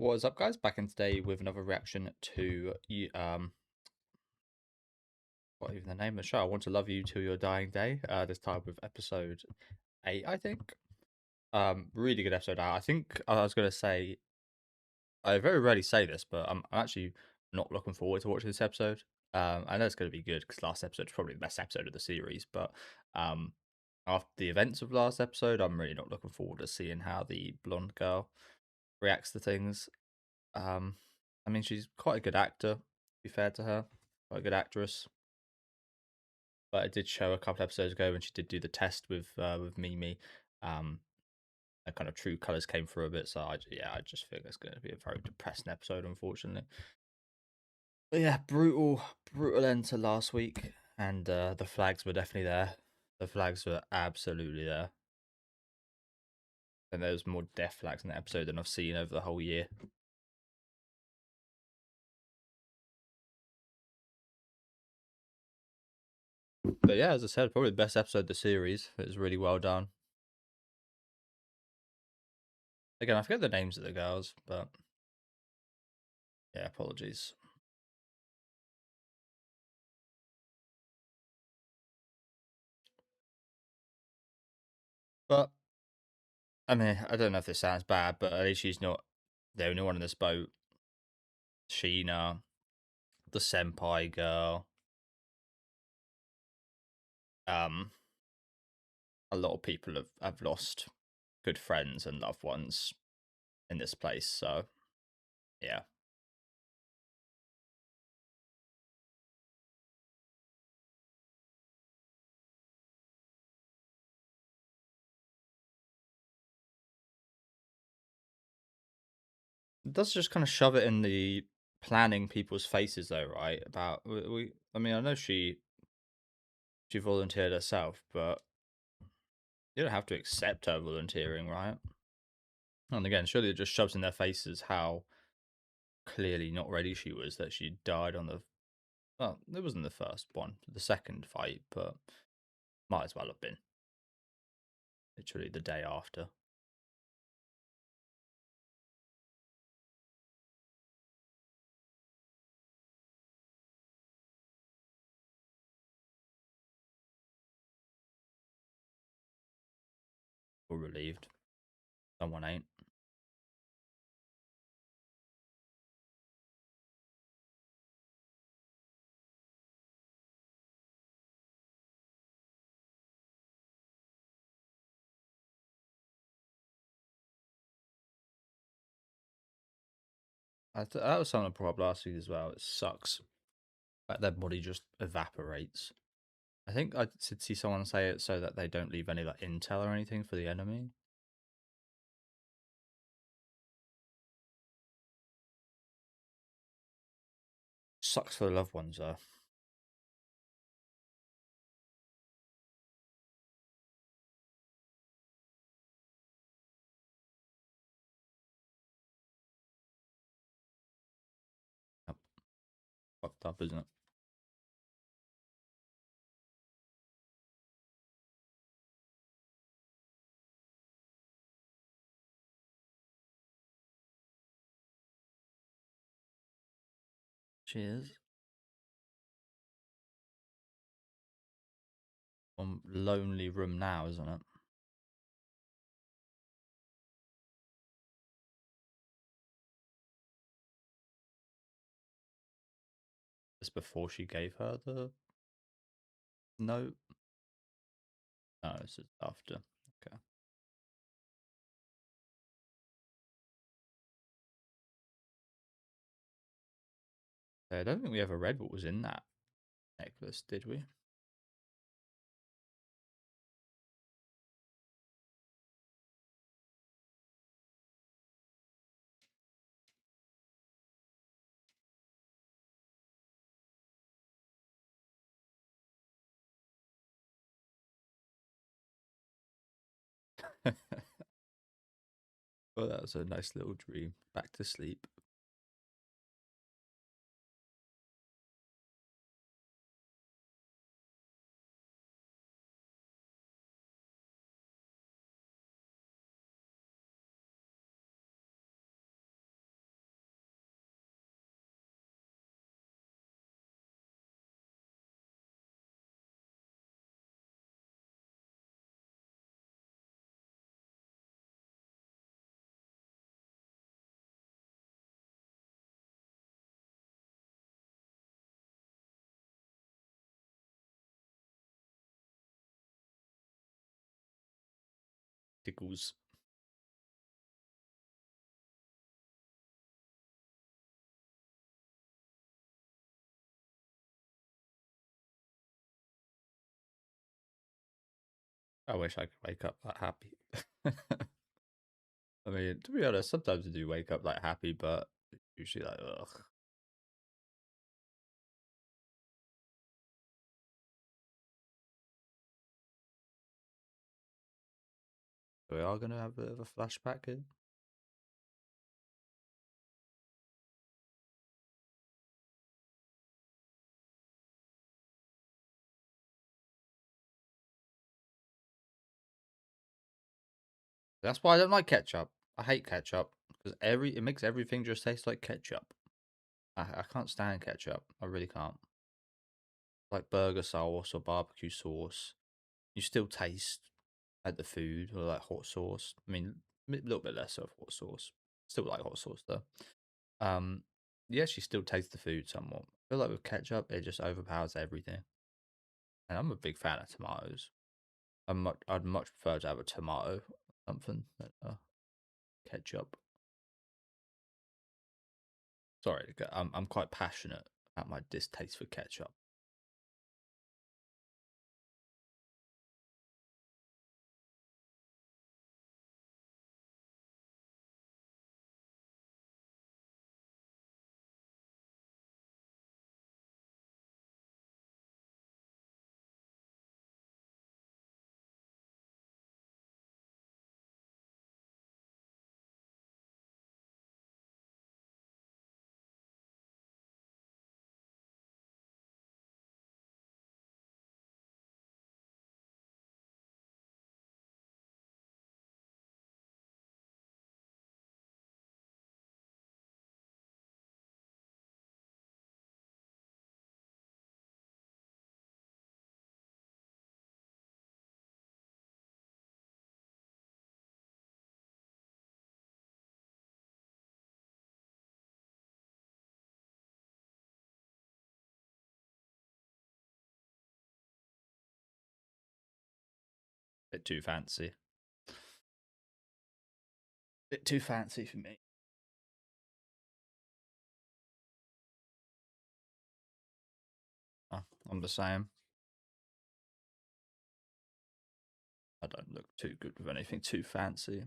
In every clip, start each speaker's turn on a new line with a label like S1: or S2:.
S1: What is up, guys? Back in today with another reaction to what even the name of the show? I Want to Love You Till Your Dying Day. This time with episode 8, I think. Really good episode. I think I was gonna say I very rarely say this, but I'm actually not looking forward to watching this episode. I know it's gonna be good because last episode is probably the best episode of the series, but um, after the events of last episode, I'm really not looking forward to seeing how the blonde girl reacts to things. Um, I mean, she's quite a good actor, to be fair to her, quite a good actress. But it did show a couple episodes ago when she did do the test with Mimi. Um, her kind of true colors came through a bit. So I just think it's going to be a very depressing episode, unfortunately. But yeah, brutal end to last week, and the flags were definitely there. The flags were absolutely there, and there was more death flags in the episode than I've seen over the whole year. But yeah, as I said, probably the best episode of the series. It was really well done. Again, I forget the names of the girls, but yeah, apologies. But I mean, I don't know if this sounds bad, but at least she's not the only one in this boat. Sheena, the senpai girl, um, a lot of people have lost good friends and loved ones in this place. So yeah, it does just kind of shove it in the planning people's faces, though, right? About I mean, I know she volunteered herself, but you don't have to accept her volunteering, right? And again, surely it just shoves in their faces how clearly not ready she was that she died on the. Well, it wasn't the first one, the second fight, but might as well have been. Literally the day after. We're relieved. Someone ain't. That was something I brought up last week as well. It sucks that their body just evaporates. I think I did see someone say it so that they don't leave any like intel or anything for the enemy. Sucks for the loved ones though. Yep. Fucked up, isn't it? Cheers. One lonely room now, isn't it? It's before she gave her the note. No, this is after. Okay. I don't think we ever read what was in that necklace, did we? Well, that was a nice little dream. Back to sleep. Tickles. I wish I could wake up that happy. I mean, to be honest, sometimes I do wake up like happy, but usually like ugh. We are gonna have a bit of a flashback here. That's why I don't like ketchup. I hate ketchup because it makes everything just taste like ketchup. I can't stand ketchup. I really can't. Like burger sauce or barbecue sauce, you still taste like the food or like hot sauce. I mean, a little bit less of hot sauce. Still like hot sauce though. Um, you actually still taste the food somewhat. I feel like with ketchup, it just overpowers everything. And I'm a big fan of tomatoes. I'd much prefer to have a tomato or something than ketchup. Sorry, I'm quite passionate about my distaste for ketchup. Bit too fancy. Bit too fancy for me. I'm the same. I don't look too good with anything too fancy.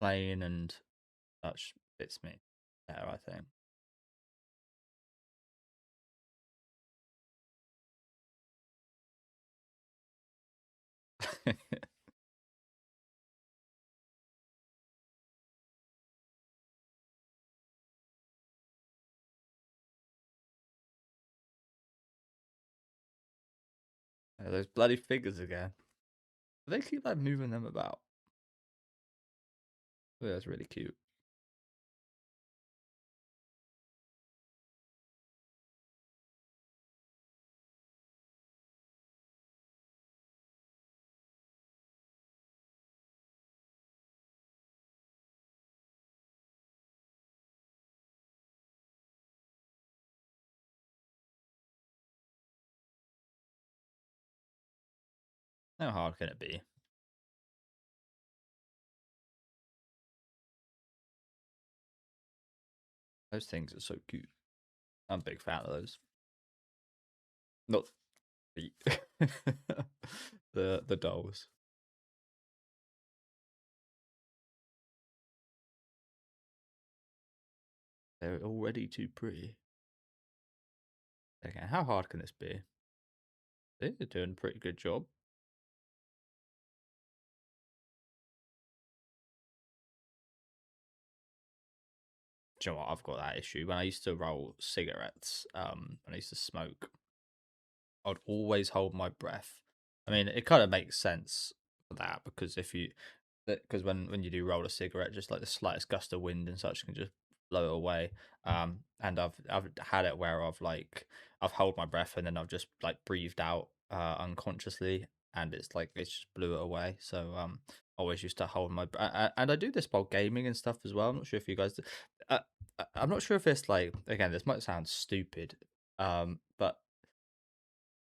S1: Plain and such fits me better, I think. Those bloody figures again. They keep like moving them about. Yeah, that's really cute. How hard can it be? Those things are so cute. I'm a big fan of those. Not feet. The dolls. They're already too pretty. Okay, how hard can this be? They're doing a pretty good job. Do you know what? I've got that issue. When I used to roll cigarettes, when I used to smoke, I'd always hold my breath. I mean, it kind of makes sense for that because if you, because when you do roll a cigarette, just like the slightest gust of wind and such can just blow it away. And I've had it where I've held my breath and then I've just like breathed out unconsciously, and it's like it's just blew it away. So always used to hold my and I do this while gaming and stuff as well. I'm not sure if you guys, uh, I'm not sure if it's like again this might sound stupid, but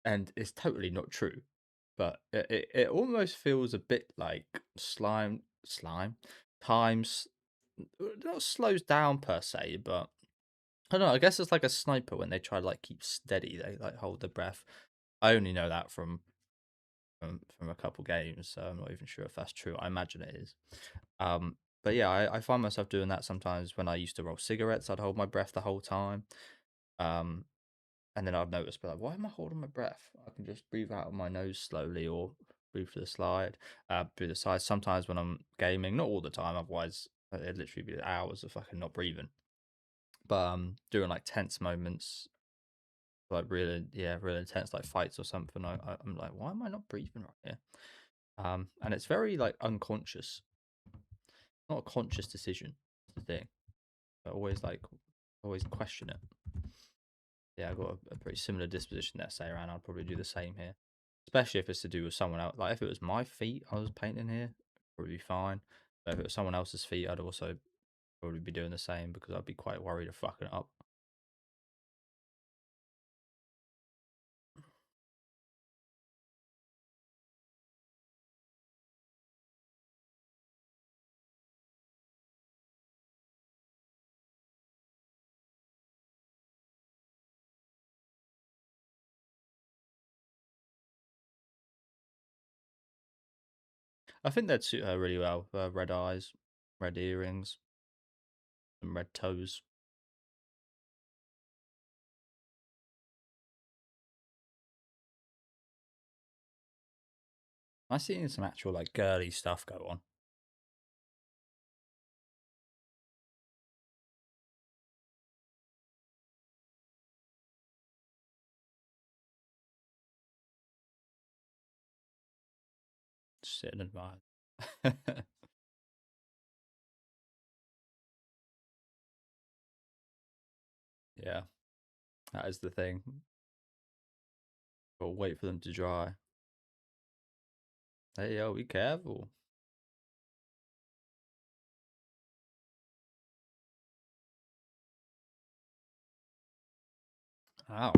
S1: and it's totally not true. but it almost feels a bit like slime times not slows down per se, but I don't know. I guess it's like a sniper when they try to like keep steady, they like hold their breath. I only know that from a couple games, so I'm not even sure if that's true. I imagine it is. But yeah, I find myself doing that sometimes when I used to roll cigarettes. I'd hold my breath the whole time. Um, and then I'd notice, but like, why am I holding my breath? I can just breathe out of my nose slowly or breathe through the side. Sometimes when I'm gaming, not all the time, otherwise it'd literally be hours of fucking not breathing. But during like tense moments, like really, yeah, really intense like fights or something, I'm like, why am I not breathing right here? And it's very like unconscious, not a conscious decision. That's the thing. I always question it. Yeah, I've got a pretty similar disposition there, say around. I'd probably do the same here, especially if it's to do with someone else. Like if it was my feet I was painting here, probably be fine. But if it was someone else's feet, I'd also probably be doing the same because I'd be quite worried of fucking it up. I think that'd suit her really well. Red eyes, red earrings, and red toes. I seen some actual like girly stuff go on. Just sit and admire. Yeah, that is the thing. But wait for them to dry. Hey yo, be careful. Ow.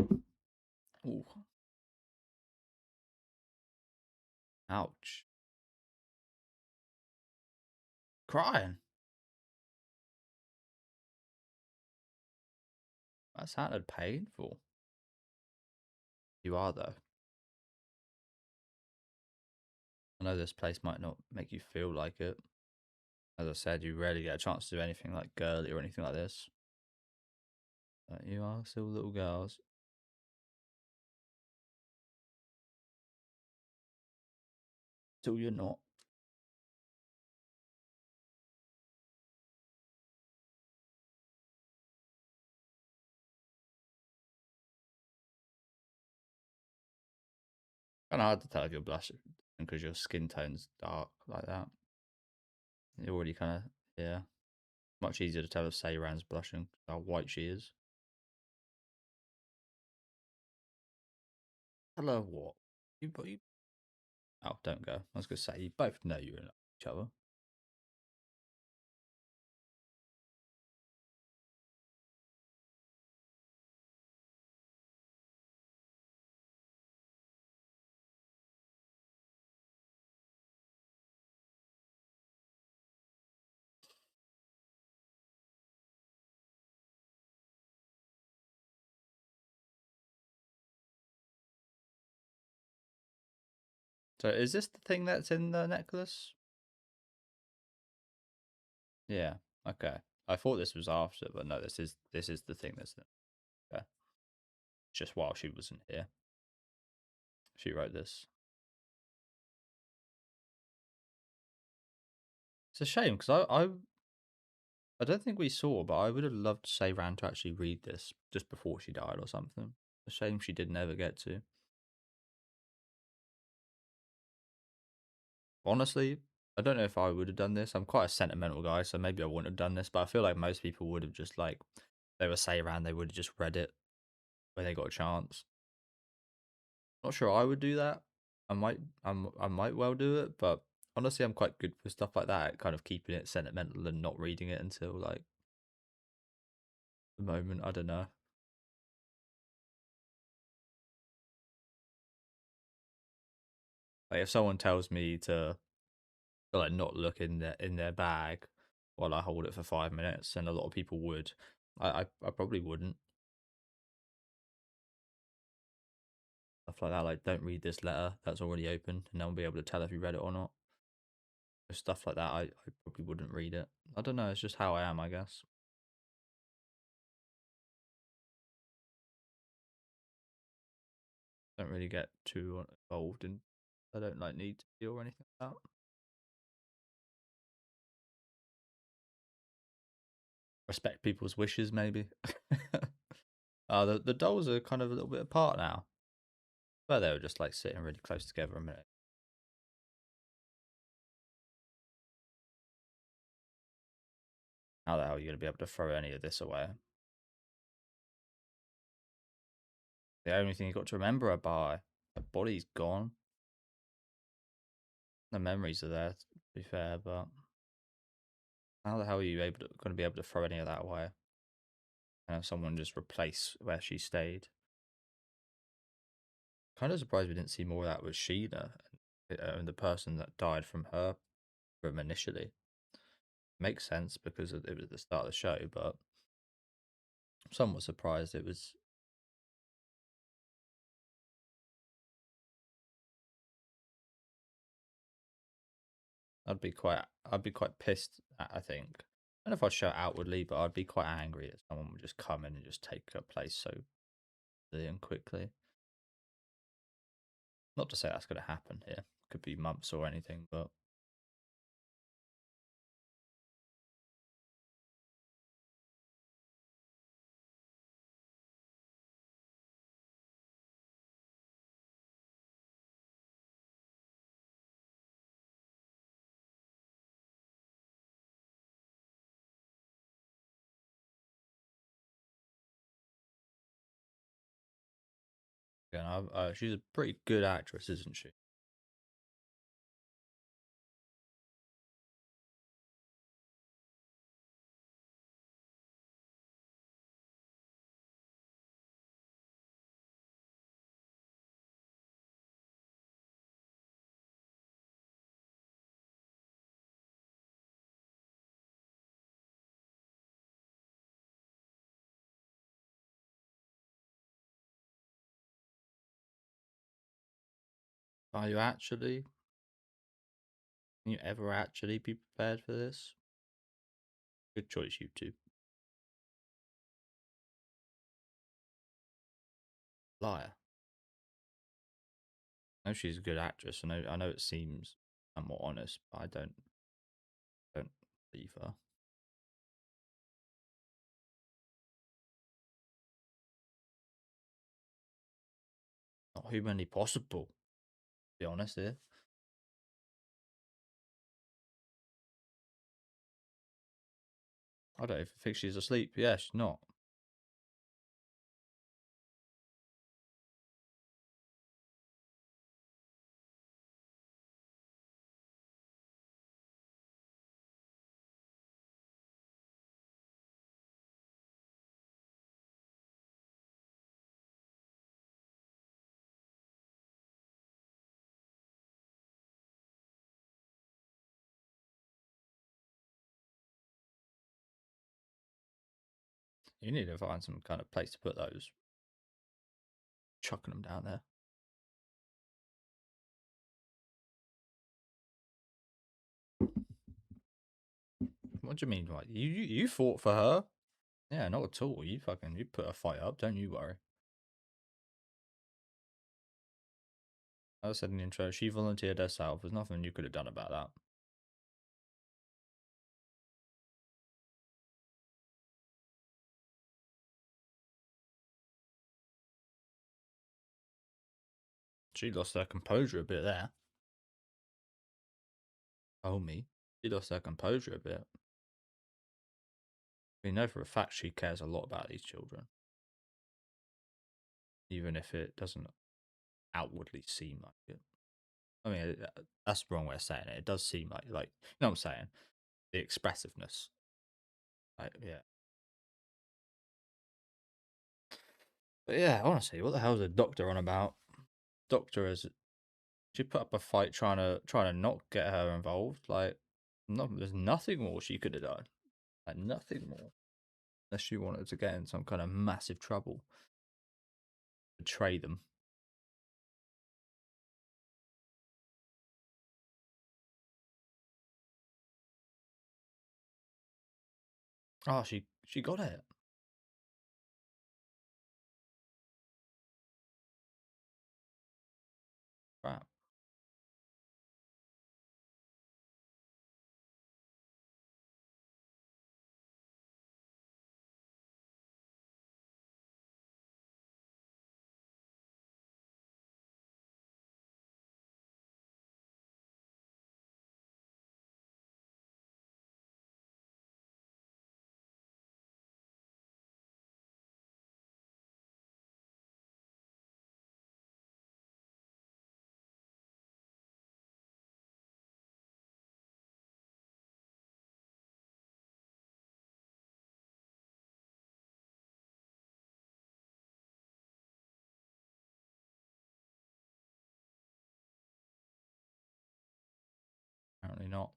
S1: Ooh. Ouch. Crying. That sounded painful. You are though. I know this place might not make you feel like it. As I said, you rarely get a chance to do anything like girly or anything like this. But you are still little girls. Till you're not. Kind of hard to tell if you're blushing because your skin tone's dark like that. You're already kind of, yeah. Much easier to tell if Sayran's blushing how white she is. Hello, what? You. Oh, don't go. I was going to say, you both know you're in love with each other. So is this the thing that's in the necklace? Yeah. Okay. I thought this was after, but no, this is the thing that's in. Okay. Just while she wasn't here, she wrote this. It's a shame because I don't think we saw, but I would have loved Sayran to actually read this just before she died or something. A shame she didn't ever get to. Honestly, I don't know if I would have done this. I'm quite a sentimental guy, so maybe I wouldn't have done this. But I feel like most people would have just like they were Sayran, they would have just read it when they got a chance. Not sure I would do that. I might well do it, but honestly, I'm quite good with stuff like that, kind of keeping it sentimental and not reading it until like the moment. I don't know. Like if someone tells me to like not look in their bag while I hold it for 5 minutes, and a lot of people would, I probably wouldn't. Stuff like that, like don't read this letter that's already opened, and no one will be able to tell if you read it or not. Stuff like that, I probably wouldn't read it. I don't know. It's just how I am, I guess. Don't really get too involved in. I don't like need to be or anything like that. Respect people's wishes, maybe. The dolls are kind of a little bit apart now. But they were just like sitting really close together a minute. How the hell are you gonna be able to throw any of this away? The only thing you got to remember her by. Her body's gone. The memories are there, to be fair, but how the hell are you going to be able to throw any of that away? And have someone just replace where she stayed? Kind of surprised we didn't see more of that with Sheena and the person that died from her room initially. Makes sense because it was the start of the show, but I'm somewhat surprised it was. I'd be quite pissed. I think. I don't know if I'd show it outwardly, but I'd be quite angry that someone would just come in and just take her place so easily and quickly. Not to say that's going to happen here. Could be months or anything, but again, she's a pretty good actress, isn't she? Are you actually? Can you ever actually be prepared for this? Good choice, you two. Liar. I know she's a good actress. I know it seems somewhat honest, but I don't believe her. Not humanly possible, to be honest here. I don't even think she's asleep. Yeah, she's not. You need to find some kind of place to put those. Chucking them down there. What do you mean? Like you fought for her? Yeah, not at all. You put a fight up. Don't you worry. As I said in the intro, she volunteered herself. There's nothing you could have done about that. She lost her composure a bit there. Oh me. She lost her composure a bit. We know for a fact she cares a lot about these children, even if it doesn't outwardly seem like it. I mean, that's the wrong way of saying it. It does seem like you know what I'm saying. The expressiveness, like yeah. But yeah, honestly, what the hell is a doctor on about? Doctor is she put up a fight trying to not get her involved. Like, no, there's nothing more she could have done. Like nothing more, unless she wanted to get in some kind of massive trouble, betray them. Oh, she got it. Crap. Apparently not.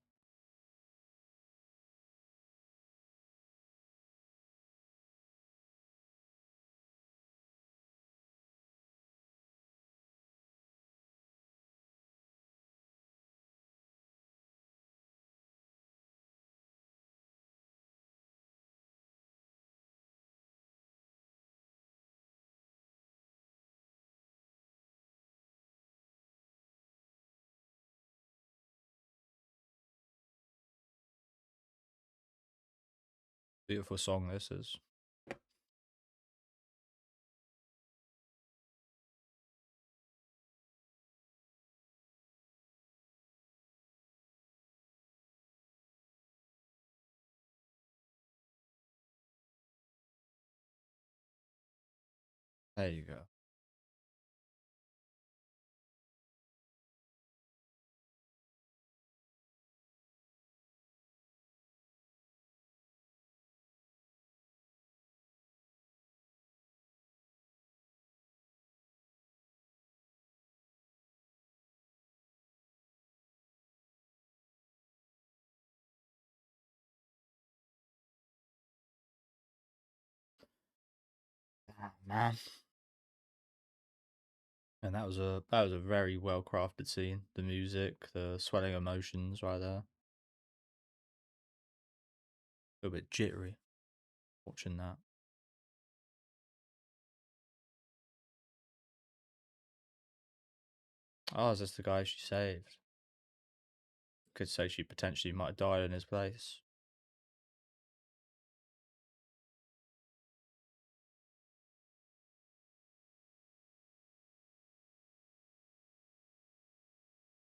S1: Beautiful song this is. There you go. Ah, man. And that was a very well crafted scene. The music, the swelling emotions, right there. A little bit jittery watching that. Oh, is this the guy she saved? Could say she potentially might have died in his place.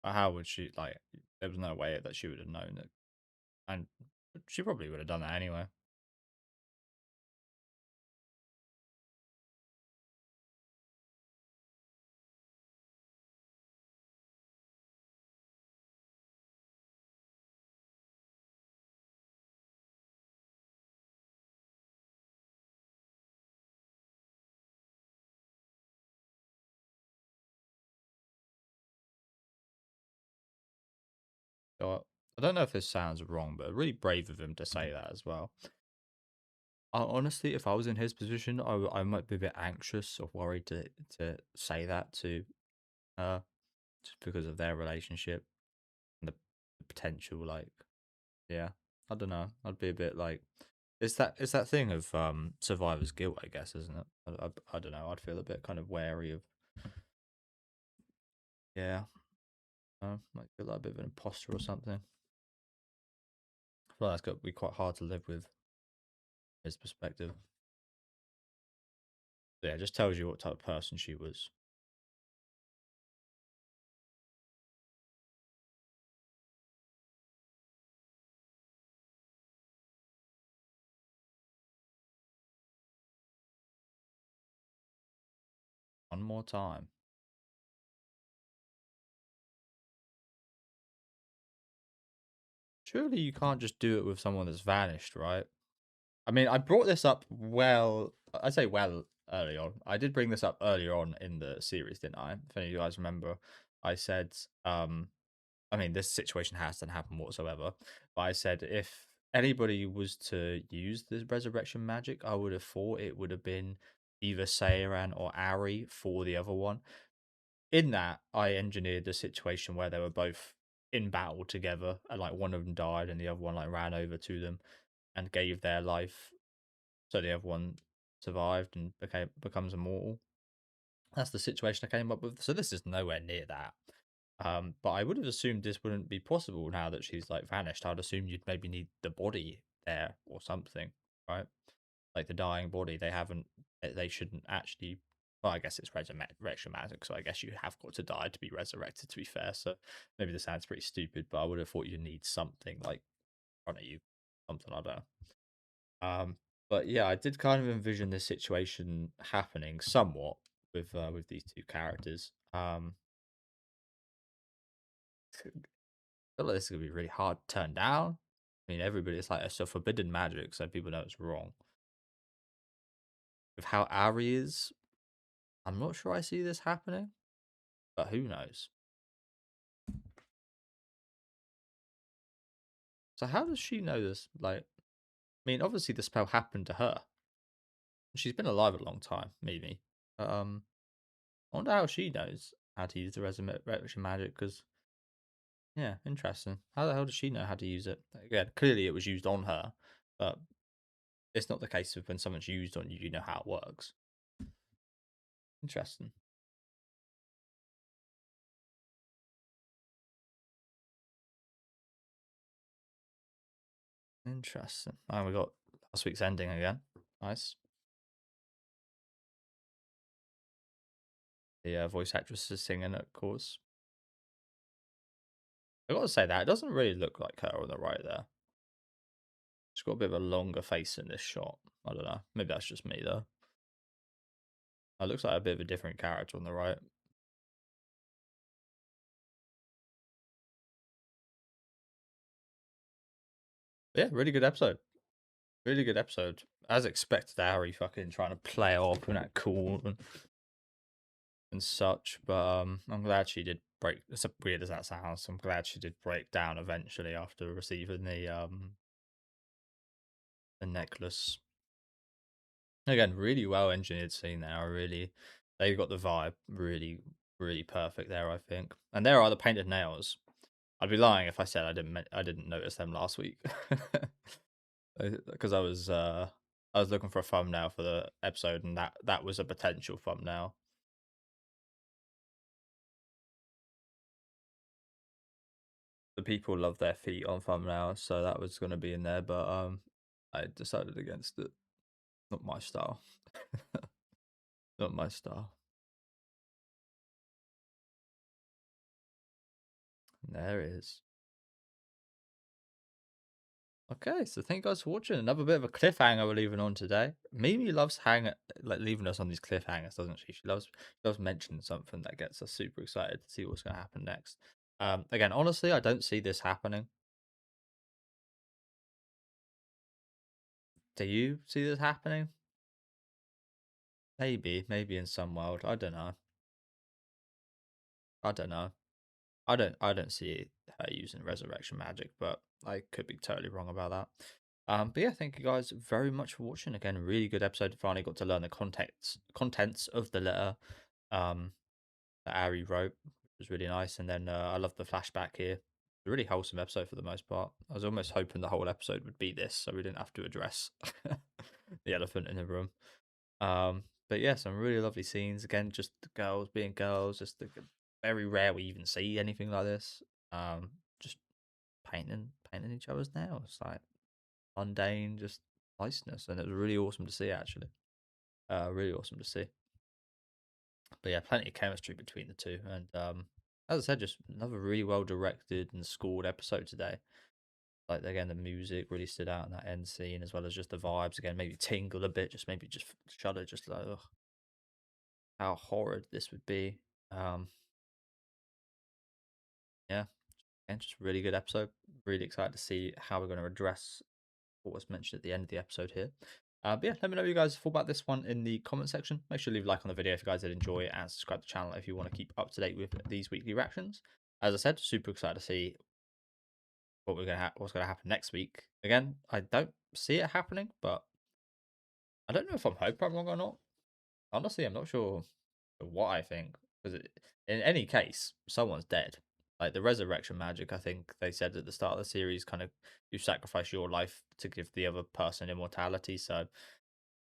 S1: How would she like? There was no way that she would have known it, and she probably would have done that anyway. So I don't know if this sounds wrong, but really brave of him to say that as well. Honestly, if I was in his position, I might be a bit anxious or worried to say that to her, just because of their relationship and the potential. Like, yeah, I don't know. I'd be a bit like, it's that thing of survivor's guilt, I guess, isn't it? I don't know. I'd feel a bit kind of wary of, yeah, might feel like a bit of an imposter or something. I feel like that's got to be quite hard to live with his perspective. But yeah, it just tells you what type of person she was. One more time. Surely you can't just do it with someone that's vanished, right? I mean, I brought this up I say well early on. I did bring this up earlier on in the series, didn't I? If any of you guys remember, I said, I mean, this situation hasn't happened whatsoever, but I said if anybody was to use this resurrection magic, I would have thought it would have been either Seiran or Ari for the other one. In that, I engineered a situation where they were both in battle together, and like one of them died, and the other one like ran over to them and gave their life, so the other one survived and becomes immortal. That's the situation I came up with. So this is nowhere near that. But I would have assumed this wouldn't be possible now that she's like vanished. I'd assume you'd maybe need the body there or something, right? Like the dying body. They haven't. They shouldn't actually. Well, I guess it's resurrection magic, so I guess you have got to die to be resurrected. To be fair, so maybe this sounds pretty stupid, but I would have thought you need something like in front of you, something like that. But yeah, I did kind of envision this situation happening somewhat with these two characters. I feel like this is gonna be really hard to turn down. I mean, everybody, it's like it's a forbidden magic, so people know it's wrong. With how Ari is, I'm not sure I see this happening, but who knows? So how does she know this? Like, I mean, obviously the spell happened to her. She's been alive a long time, maybe. I wonder how she knows how to use the resurrection magic. Because yeah, interesting. How the hell does she know how to use it? Again, clearly it was used on her, but it's not the case of when someone's used on you, you know how it works. Interesting. Interesting. And we got last week's ending again. Nice. The voice actress is singing, of course. I gotta say that it doesn't really look like her on the right there. She's got a bit of a longer face in this shot. I don't know. Maybe that's just me though. It looks like a bit of a different character on the right. But yeah, really good episode. Really good episode. As expected, Ari fucking trying to play off and act cool and such. But I'm glad she did break. As weird as that sounds, I'm glad she did break down eventually after receiving the necklace. Again, really well engineered scene there. I really, they got the vibe really, really perfect there. I think, and there are the painted nails. I'd be lying if I said I didn't notice them last week, because I was looking for a thumbnail for the episode, and that was a potential thumbnail. The people love their feet on thumbnails, so that was going to be in there, but I decided against it. Not my style. Not my style. There it is. Okay, so thank you guys for watching. Another bit of a cliffhanger we're leaving on today. Mimi loves leaving us on these cliffhangers, doesn't she? She loves mentioning something that gets us super excited to see what's going to happen next. Again, honestly, I don't see this happening. Do you see this happening? Maybe in some world. I don't know. I don't know. I don't see her using resurrection magic, but I could be totally wrong about that. But yeah, thank you guys very much for watching. Again, really good episode. Finally got to learn the contents of the letter that Ari wrote, which was really nice. And then I love the flashback here. A really wholesome episode for the most part. I was almost hoping the whole episode would be this, so we didn't have to address the elephant in the room. But yeah, some really lovely scenes. Again, just the girls being girls. Very rare we even see anything like this. Just painting each other's nails, like mundane, just niceness, and it was really awesome to see actually. Really awesome to see. But yeah, plenty of chemistry between the two, and as I said, just another really well directed and scored episode today. Like again, the music really stood out in that end scene, as well as just the vibes. Again, maybe tingle a bit, maybe just shudder, just like ugh, how horrid this would be. Um, yeah, and just really good episode. Really excited to see how we're going to address what was mentioned at the end of the episode here. But yeah, let me know what you guys thought about this one in the comment section. Make sure to leave a like on the video if you guys did enjoy it, and subscribe to the channel if you want to keep up to date with these weekly reactions. As I said, super excited to see what's gonna happen next week. Again, I don't see it happening, but I don't know if I'm hoping I'm wrong or not. Honestly, I'm not sure what I think, because in any case, someone's dead. Like the resurrection magic, I think they said at the start of the series, kind of you sacrifice your life to give the other person immortality. So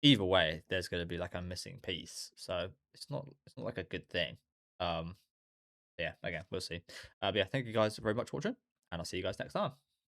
S1: either way, there's going to be like a missing piece. So it's not like a good thing. Yeah, again, we'll see. But yeah, thank you guys very much for watching, and I'll see you guys next time.